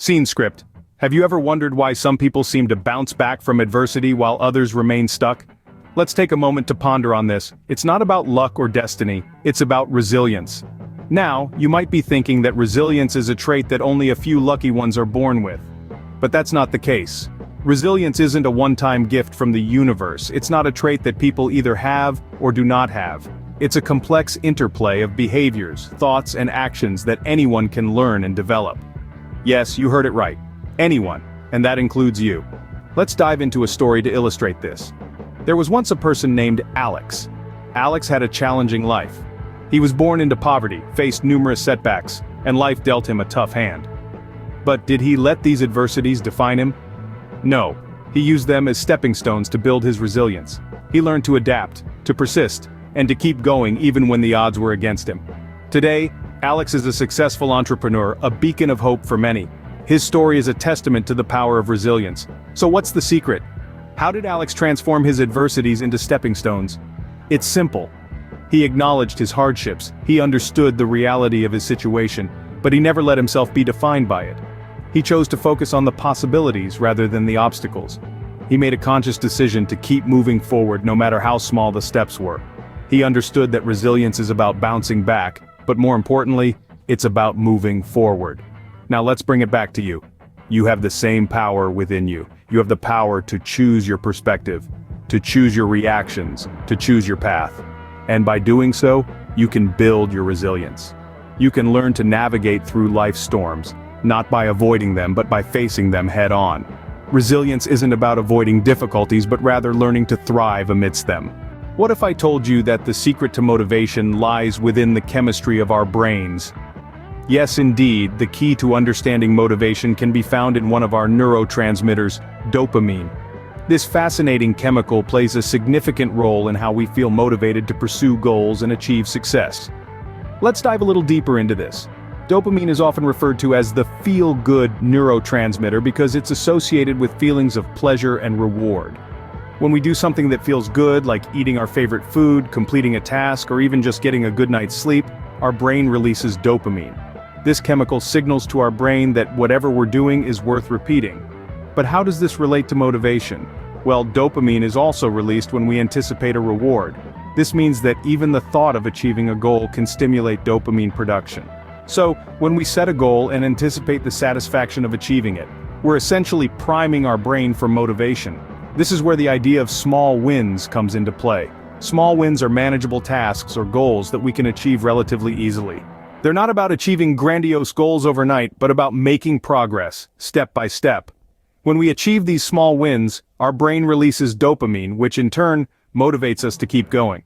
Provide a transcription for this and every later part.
Scene script. Have you ever wondered why some people seem to bounce back from adversity while others remain stuck? Let's take a moment to ponder on this. It's not about luck or destiny, it's about resilience. Now, you might be thinking that resilience is a trait that only a few lucky ones are born with. But that's not the case. Resilience isn't a one-time gift from the universe. It's not a trait that people either have or do not have. It's a complex interplay of behaviors, thoughts, and actions that anyone can learn and develop. Yes, you heard it right. Anyone, and that includes you. Let's dive into a story to illustrate this. There was once a person named Alex. Alex had a challenging life. He was born into poverty, faced numerous setbacks, and life dealt him a tough hand. But did he let these adversities define him? No. He used them as stepping stones to build his resilience. He learned to adapt, to persist, and to keep going even when the odds were against him. Today, Alex is a successful entrepreneur, a beacon of hope for many. His story is a testament to the power of resilience. So what's the secret? How did Alex transform his adversities into stepping stones? It's simple. He acknowledged his hardships, he understood the reality of his situation, but he never let himself be defined by it. He chose to focus on the possibilities rather than the obstacles. He made a conscious decision to keep moving forward no matter how small the steps were. He understood that resilience is about bouncing back, but more importantly, it's about moving forward. Now let's bring it back to you. You have the same power within you. You have the power to choose your perspective, to choose your reactions, to choose your path. And by doing so, you can build your resilience. You can learn to navigate through life's storms, not by avoiding them but by facing them head on. Resilience isn't about avoiding difficulties but rather learning to thrive amidst them. What if I told you that the secret to motivation lies within the chemistry of our brains? Yes, indeed, the key to understanding motivation can be found in one of our neurotransmitters, dopamine. This fascinating chemical plays a significant role in how we feel motivated to pursue goals and achieve success. Let's dive a little deeper into this. Dopamine is often referred to as the feel-good neurotransmitter because it's associated with feelings of pleasure and reward. When we do something that feels good, like eating our favorite food, completing a task, or even just getting a good night's sleep, our brain releases dopamine. This chemical signals to our brain that whatever we're doing is worth repeating. But how does this relate to motivation? Well, dopamine is also released when we anticipate a reward. This means that even the thought of achieving a goal can stimulate dopamine production. So, when we set a goal and anticipate the satisfaction of achieving it, we're essentially priming our brain for motivation. This is where the idea of small wins comes into play. Small wins are manageable tasks or goals that we can achieve relatively easily. They're not about achieving grandiose goals overnight, but about making progress, step by step. When we achieve these small wins, our brain releases dopamine, which in turn motivates us to keep going.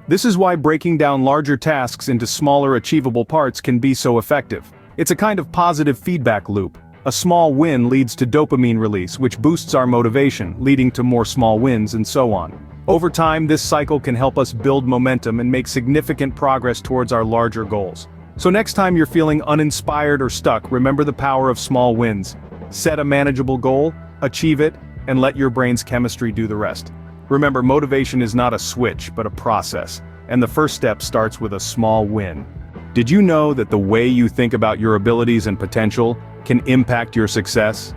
This is why breaking down larger tasks into smaller achievable parts can be so effective. It's a kind of positive feedback loop. A small win leads to dopamine release, which boosts our motivation, leading to more small wins and so on. Over time, this cycle can help us build momentum and make significant progress towards our larger goals. So next time you're feeling uninspired or stuck, remember the power of small wins. Set a manageable goal, achieve it, and let your brain's chemistry do the rest. Remember, motivation is not a switch, but a process, and the first step starts with a small win. Did you know that the way you think about your abilities and potential can impact your success?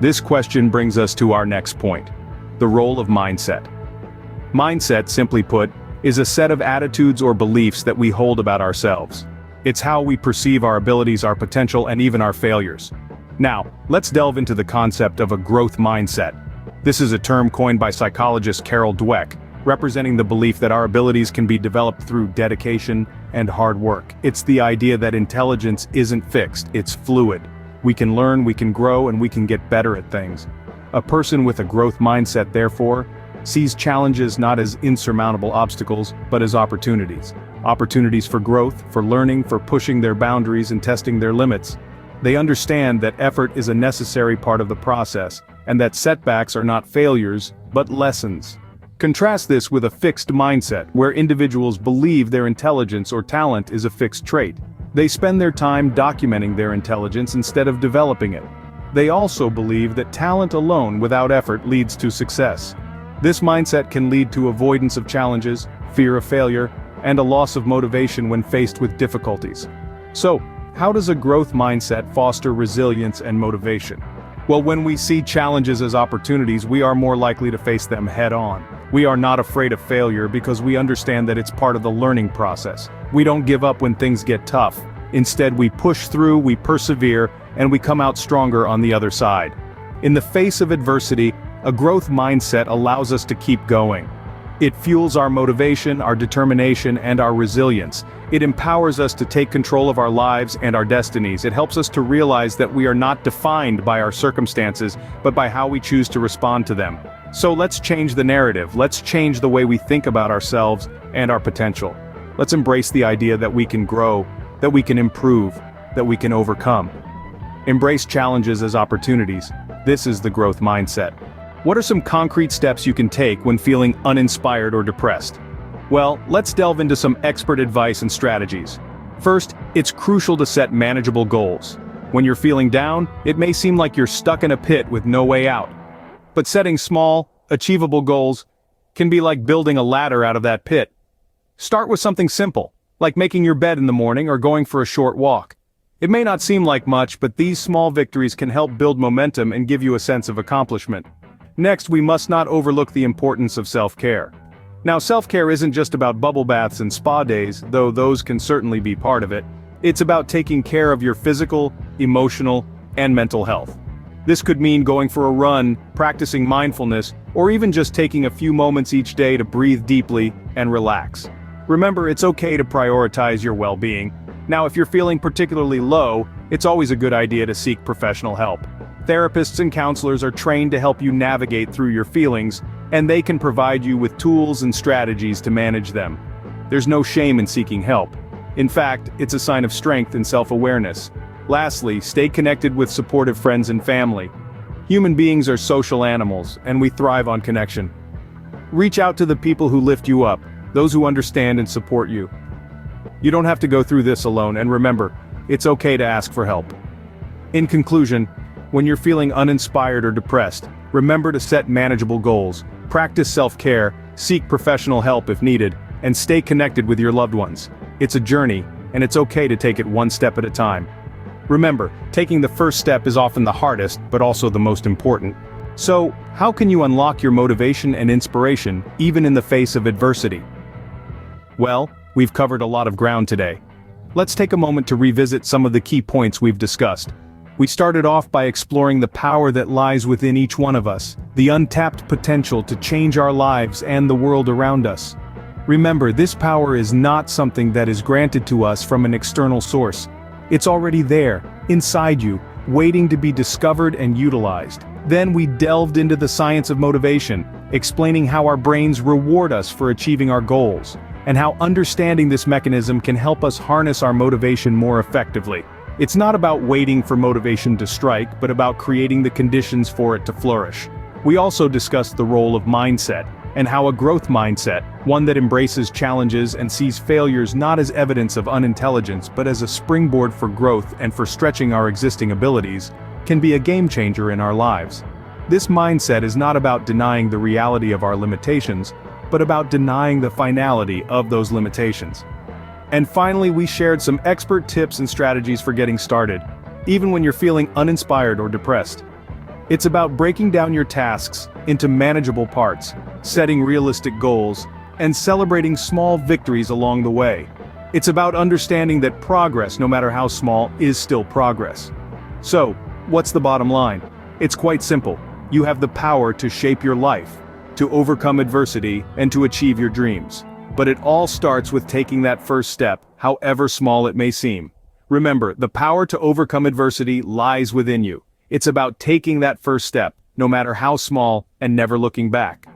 This question brings us to our next point: the role of mindset. Mindset, simply put, is a set of attitudes or beliefs that we hold about ourselves. It's how we perceive our abilities, our potential, and even our failures. Now, let's delve into the concept of a growth mindset. This is a term coined by psychologist Carol Dweck, representing the belief that our abilities can be developed through dedication and hard work. It's the idea that intelligence isn't fixed, it's fluid. We can learn, we can grow, and we can get better at things. A person with a growth mindset, therefore, sees challenges not as insurmountable obstacles, but as opportunities. Opportunities for growth, for learning, for pushing their boundaries and testing their limits. They understand that effort is a necessary part of the process, and that setbacks are not failures, but lessons. Contrast this with a fixed mindset, where individuals believe their intelligence or talent is a fixed trait. They spend their time documenting their intelligence instead of developing it. They also believe that talent alone without effort leads to success. This mindset can lead to avoidance of challenges, fear of failure, and a loss of motivation when faced with difficulties. So, How does a growth mindset foster resilience and motivation? Well, when we see challenges as opportunities, we are more likely to face them head-on. We are not afraid of failure because we understand that it's part of the learning process. We don't give up when things get tough. Instead, we push through, we persevere, and we come out stronger on the other side. In the face of adversity, a growth mindset allows us to keep going. It fuels our motivation, our determination, and our resilience. It empowers us to take control of our lives and our destinies. It helps us to realize that we are not defined by our circumstances, but by how we choose to respond to them. So let's change the narrative. Let's change the way we think about ourselves and our potential. Let's embrace the idea that we can grow, that we can improve, that we can overcome. Embrace challenges as opportunities. This is the growth mindset. What are some concrete steps you can take when feeling uninspired or depressed? Well, let's delve into some expert advice and strategies. First, it's crucial to set manageable goals. When you're feeling down, it may seem like you're stuck in a pit with no way out. But setting small, achievable goals can be like building a ladder out of that pit. Start with something simple, like making your bed in the morning or going for a short walk. It may not seem like much, but these small victories can help build momentum and give you a sense of accomplishment. Next, we must not overlook the importance of self-care. Now, self-care isn't just about bubble baths and spa days, though those can certainly be part of it. It's about taking care of your physical, emotional, and mental health. This could mean going for a run, practicing mindfulness, or even just taking a few moments each day to breathe deeply and relax. Remember, it's okay to prioritize your well-being. Now, if you're feeling particularly low, it's always a good idea to seek professional help. Therapists and counselors are trained to help you navigate through your feelings, and they can provide you with tools and strategies to manage them. There's no shame in seeking help. In fact, it's a sign of strength and self-awareness. Lastly, stay connected with supportive friends and family. Human beings are social animals, and we thrive on connection. Reach out to the people who lift you up, those who understand and support you. You don't have to go through this alone, and remember, it's okay to ask for help. In conclusion, when you're feeling uninspired or depressed, remember to set manageable goals, practice self-care, seek professional help if needed, and stay connected with your loved ones. It's a journey, and it's okay to take it one step at a time. Remember, taking the first step is often the hardest, but also the most important. So, how can you unlock your motivation and inspiration, even in the face of adversity? Well, we've covered a lot of ground today. Let's take a moment to revisit some of the key points we've discussed. We started off by exploring the power that lies within each one of us, the untapped potential to change our lives and the world around us. Remember, this power is not something that is granted to us from an external source. It's already there, inside you, waiting to be discovered and utilized. Then we delved into the science of motivation, explaining how our brains reward us for achieving our goals, and how understanding this mechanism can help us harness our motivation more effectively. It's not about waiting for motivation to strike, but about creating the conditions for it to flourish. We also discussed the role of mindset, and how a growth mindset, one that embraces challenges and sees failures not as evidence of unintelligence but as a springboard for growth and for stretching our existing abilities, can be a game changer in our lives. This mindset is not about denying the reality of our limitations, but about denying the finality of those limitations. And finally, we shared some expert tips and strategies for getting started, even when you're feeling uninspired or depressed. It's about breaking down your tasks into manageable parts, setting realistic goals, and celebrating small victories along the way. It's about understanding that progress, no matter how small, is still progress. So, what's the bottom line? It's quite simple. You have the power to shape your life, to overcome adversity, and to achieve your dreams. But it all starts with taking that first step, however small it may seem. Remember, the power to overcome adversity lies within you. It's about taking that first step, no matter how small, and never looking back.